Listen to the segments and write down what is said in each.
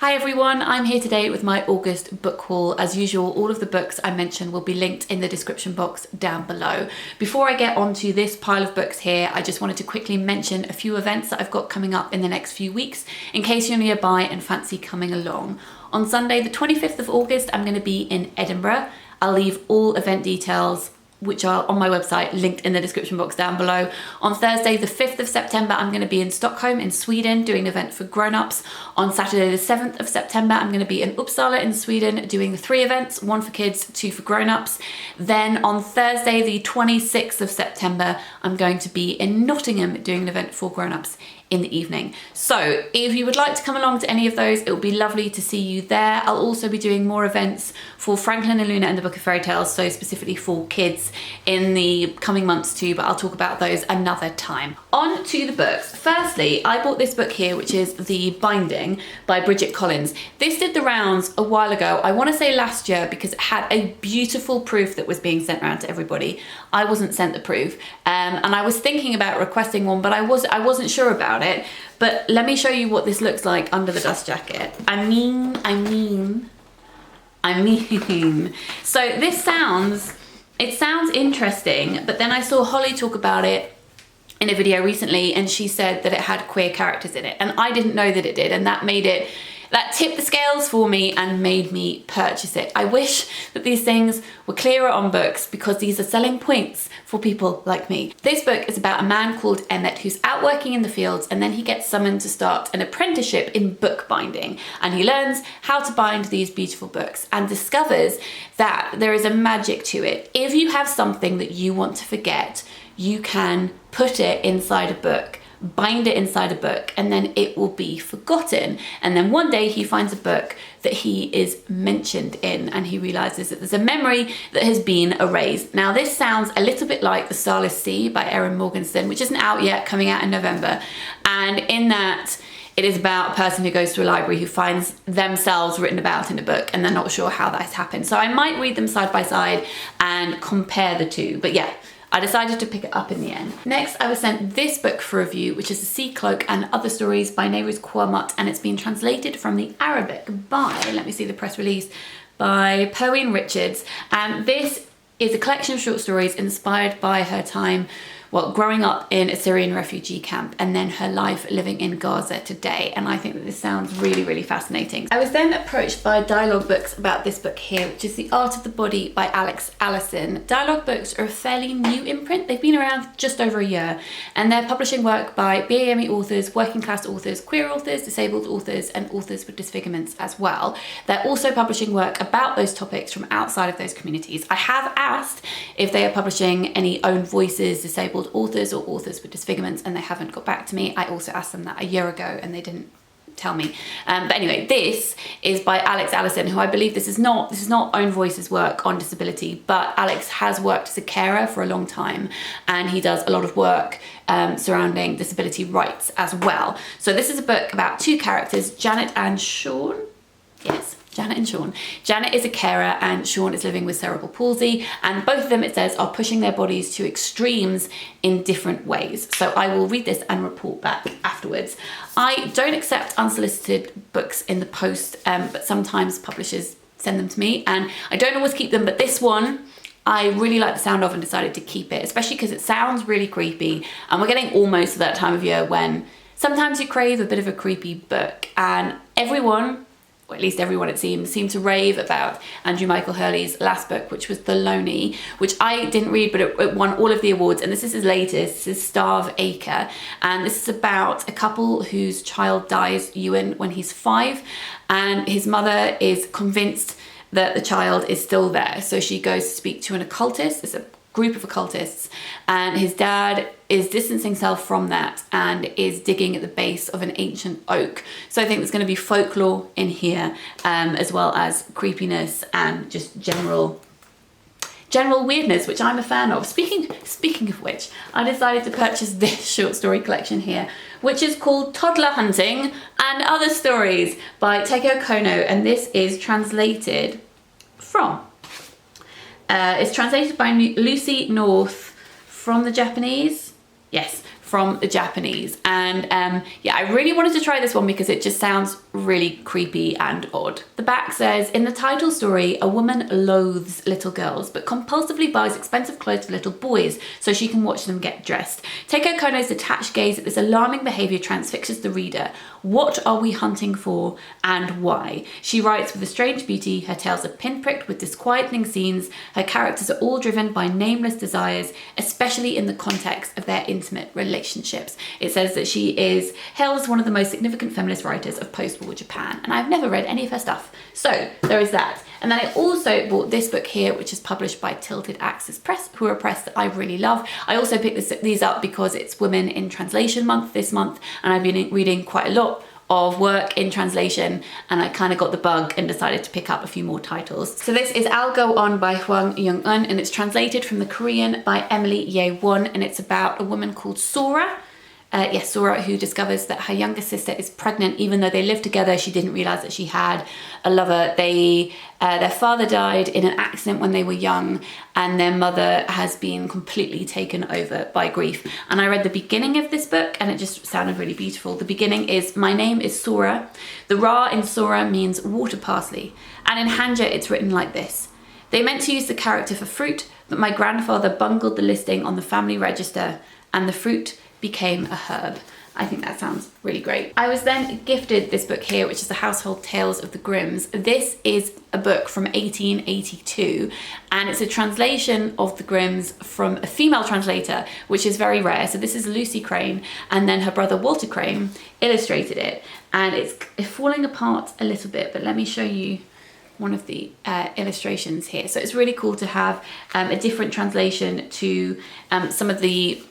Hi everyone, I'm here today with my August book haul. As usual, all of the books I mentioned will be linked in the description box down below. Before I get onto this pile of books here, I just wanted to quickly mention a few events that I've got coming up in the next few weeks in case you're nearby and fancy coming along. On Sunday, the 25th of August, I'm going to be in Edinburgh. I'll leave all event details which are on my website, linked in the description box down below. On Thursday, the 5th of September, I'm going to be in Stockholm in Sweden doing an event for grown-ups. On Saturday, the 7th of September, I'm going to be in Uppsala in Sweden doing 3 events, 1 for kids, 2 for grown-ups. Then on Thursday, the 26th of September, I'm going to be in Nottingham doing an event for grown-ups in the evening. So if you would like to come along to any of those, it would be lovely to see you there. I'll also be doing more events for Franklin and Luna and the Book of Fairy Tales, so specifically for kids in the coming months too, but I'll talk about those another time. On to the books. Firstly, I bought this book here, which is The Binding by Bridget Collins. This did the rounds a while ago, I want to say last year, because it had a beautiful proof that was being sent around to everybody. I wasn't sent the proof, and I was thinking about requesting one, but I wasn't sure about it. But let me show you what this looks like under the dust jacket. I mean. So this sounds interesting, but then I saw Holly talk about it in a video recently, and she said that it had queer characters in it, and I didn't know that it did, and that tipped the scales for me and made me purchase it. I wish that these things were clearer on books because these are selling points for people like me. This book is about a man called Emmett who's out working in the fields, and then he gets summoned to start an apprenticeship in bookbinding, and he learns how to bind these beautiful books and discovers that there is a magic to it. If you have something that you want to forget, you can put it inside a book, bind it inside a book, and then it will be forgotten. And then one day he finds a book that he is mentioned in, and he realizes that there's a memory that has been erased. Now this sounds a little bit like The Starless Sea by Erin Morgenstern, which isn't out yet, coming out in November. And in that, it is about a person who goes to a library who finds themselves written about in a book, and they're not sure how that's happened. So I might read them side by side and compare the two, but yeah, I decided to pick it up in the end. Next, I was sent this book for review, which is The Sea Cloak and Other Stories by Nehru's Quamut, and it's been translated from the Arabic by, let me see the press release, by Perween Richards. And this is a collection of short stories inspired by her time growing up in a Syrian refugee camp, and then her life living in Gaza today. And I think that this sounds really, really fascinating. I was then approached by Dialogue Books about this book here, which is The Art of the Body by Alex Allison. Dialogue Books are a fairly new imprint. They've been around just over a year, and they're publishing work by BAME authors, working class authors, queer authors, disabled authors, and authors with disfigurements as well. They're also publishing work about those topics from outside of those communities. I have asked if they are publishing any own voices, disabled authors or authors with disfigurements, and they haven't got back to me. I also asked them that a year ago and they didn't tell me. But anyway, this is by Alex Allison, who I believe this is not own voices work on disability, but Alex has worked as a carer for a long time, and he does a lot of work surrounding disability rights as well. So this is a book about 2 characters, Janet and Sean. Yes, Janet and Sean. Janet is a carer and Sean is living with cerebral palsy, and both of them, it says, are pushing their bodies to extremes in different ways. So I will read this and report back afterwards. I don't accept unsolicited books in the post, but sometimes publishers send them to me, and I don't always keep them, but this one I really like the sound of and decided to keep it, especially because it sounds really creepy, and we're getting almost to that time of year when sometimes you crave a bit of a creepy book, and everyone, or at least everyone it seemed to rave about Andrew Michael Hurley's last book, which was The Loney, which I didn't read, but it won all of the awards. And this is his latest. This is Starve Acre, and this is about a couple whose child dies, Ewan, when he's 5, and his mother is convinced that the child is still there. So she goes to speak to an occultist. It's a group of occultists, and his dad is distancing himself from that and is digging at the base of an ancient oak. So I think there's going to be folklore in here, as well as creepiness and just general weirdness, which I'm a fan of. Speaking of which, I decided to purchase this short story collection here, which is called Toddler Hunting and Other Stories by Takeo Kono, and this is translated from it's translated by Lucy North from the Japanese. Yes, from the Japanese. And yeah, I really wanted to try this one because it just sounds really creepy and odd. The back says, in the title story, a woman loathes little girls but compulsively buys expensive clothes for little boys so she can watch them get dressed. Teiko Kono's detached gaze at this alarming behaviour transfixes the reader. What are we hunting for and why? She writes with a strange beauty. Her tales are pinpricked with disquieting scenes. Her characters are all driven by nameless desires, especially in the context of their intimate relationships. It says that she is hailed as one of the most significant feminist writers of post-war Japan, and I've never read any of her stuff. So there is that. And then I also bought this book here, which is published by Tilted Axis Press, who are a press that I really love. I also picked these up because it's Women in Translation Month this month, and I've been reading quite a lot of work in translation, and I kind of got the bug and decided to pick up a few more titles. So this is I'll Go On by Hwang Young-eun, and it's translated from the Korean by Emily Ye-won, and it's about a woman called Sora. Sora, who discovers that her younger sister is pregnant. Even though they lived together, she didn't realize that she had a lover. Their father died in an accident when they were young, and their mother has been completely taken over by grief. And I read the beginning of this book and it just sounded really beautiful. The beginning is, my name is Sora. The Ra in Sora means water parsley. And in Hanja, it's written like this. They meant to use the character for fruit, but my grandfather bungled the listing on the family register, and the fruit became a herb. I think that sounds really great. I was then gifted this book here, which is The Household Tales of the Grimms. This is a book from 1882, and it's a translation of the Grimms from a female translator, which is very rare. So this is Lucy Crane, and then her brother Walter Crane illustrated it, and it's falling apart a little bit, but let me show you one of the illustrations here. So it's really cool to have a different translation to some of the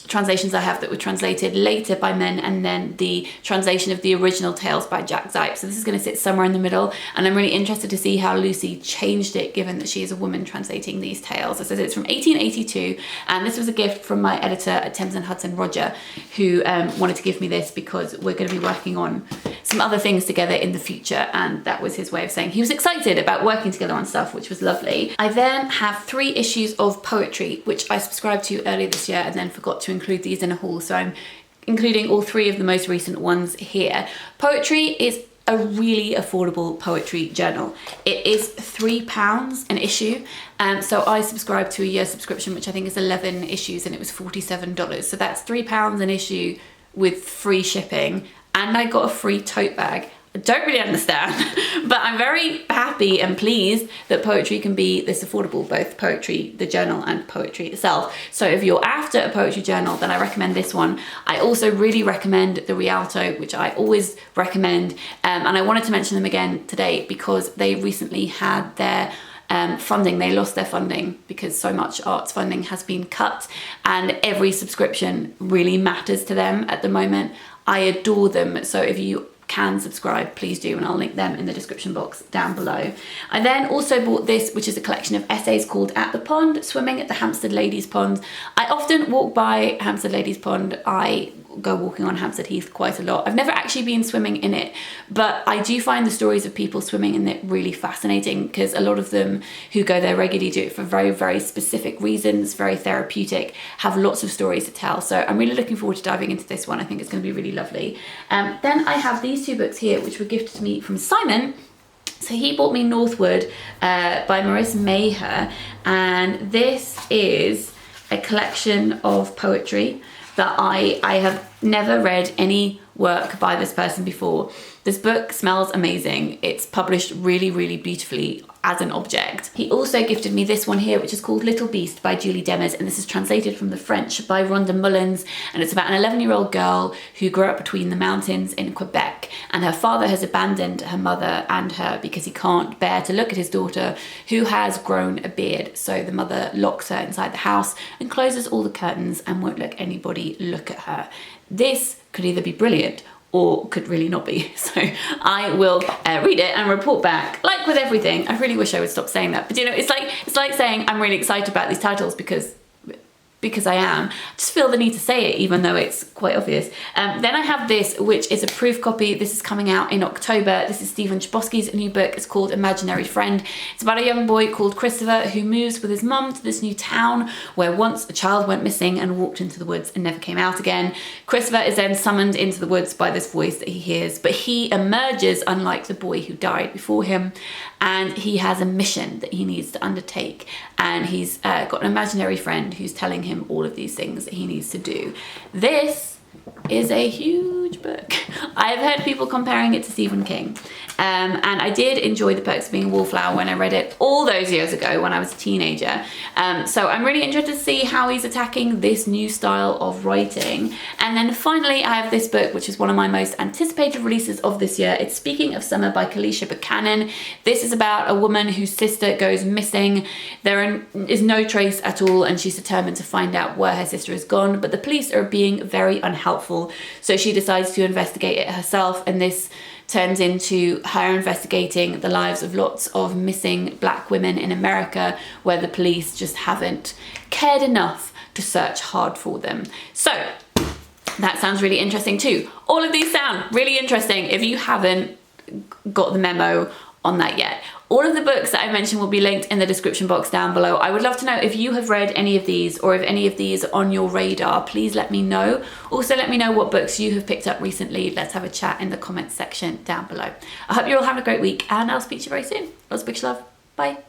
translations I have that were translated later by men, and then the translation of the original tales by Jack Zipes. So this is going to sit somewhere in the middle, and I'm really interested to see how Lucy changed it given that she is a woman translating these tales. It says it's from 1882, and this was a gift from my editor at Thames and Hudson, Roger, who wanted to give me this because we're going to be working on some other things together in the future, and that was his way of saying he was excited about working together on stuff, which was lovely. I then have 3 issues of poetry, which I subscribed to earlier this year and then forgot to include these in a haul, so I'm including all 3 of the most recent ones here. Poetry is a really affordable poetry journal. It is £3 an issue, so I subscribed to a year subscription, which I think is 11 issues, and it was $47. So that's £3 an issue with free shipping, and I got a free tote bag. I don't really understand, but I'm very happy and pleased that poetry can be this affordable, both poetry, the journal, and poetry itself. So if you're after a poetry journal, then I recommend this one. I also really recommend the Rialto, which I always recommend, and I wanted to mention them again today because they recently had their funding. They lost their funding because so much arts funding has been cut, and every subscription really matters to them at the moment. I adore them, so if you can subscribe, please do, and I'll link them in the description box down below. I then also bought this, which is a collection of essays called At the Pond, Swimming at the Hampstead Ladies Pond. I often walk by Hampstead Ladies Pond. I go walking on Hampstead Heath quite a lot. I've never actually been swimming in it, but I do find the stories of people swimming in it really fascinating, because a lot of them who go there regularly do it for very, very specific reasons, very therapeutic, have lots of stories to tell. So I'm really looking forward to diving into this one. I think it's going to be really lovely. Then I have these 2 books here, which were gifted to me from Simon. So he bought me Northwood by Marissa Maher, and this is a collection of poetry that I have never read any work by this person before. This book smells amazing. It's published really, really beautifully as an object. He also gifted me this one here, which is called Little Beast by Julie Demers, and this is translated from the French by Rhonda Mullins, and it's about an 11-year-old girl who grew up between the mountains in Quebec, and her father has abandoned her mother and her because he can't bear to look at his daughter, who has grown a beard. So the mother locks her inside the house and closes all the curtains and won't let anybody look at her. This could either be brilliant or could really not be. So I will read it and report back. Like with everything, I really wish I would stop saying that. But you know, it's like saying I'm really excited about these titles because because I am. I just feel the need to say it, even though it's quite obvious. Then I have this, which is a proof copy. This is coming out in October. This is Stephen Chbosky's new book. It's called Imaginary Friend. It's about a young boy called Christopher who moves with his mum to this new town where once a child went missing and walked into the woods and never came out again. Christopher is then summoned into the woods by this voice that he hears, but he emerges unlike the boy who died before him, and he has a mission that he needs to undertake, and he's got an imaginary friend who's telling him all of these things that he needs to do. This is a huge book. I've heard people comparing it to Stephen King, and I did enjoy The Perks of Being a Wallflower when I read it all those years ago when I was a teenager. So I'm really interested to see how he's attacking this new style of writing. And then finally, I have this book, which is one of my most anticipated releases of this year. It's Speaking of Summer by Kalisha Buchanan. This is about a woman whose sister goes missing. There is no trace at all, and she's determined to find out where her sister has gone, but the police are being very unhelpful. So she decides to investigate it herself, and this turns into her investigating the lives of lots of missing black women in America where the police just haven't cared enough to search hard for them. So that sounds really interesting too. All of these sound really interesting if you haven't got the memo on that yet. All of the books that I mentioned will be linked in the description box down below. I would love to know if you have read any of these, or if any of these are on your radar. Please let me know. Also, let me know what books you have picked up recently. Let's have a chat in the comments section down below. I hope you're all having a great week, and I'll speak to you very soon. Lots of bookish love. Bye.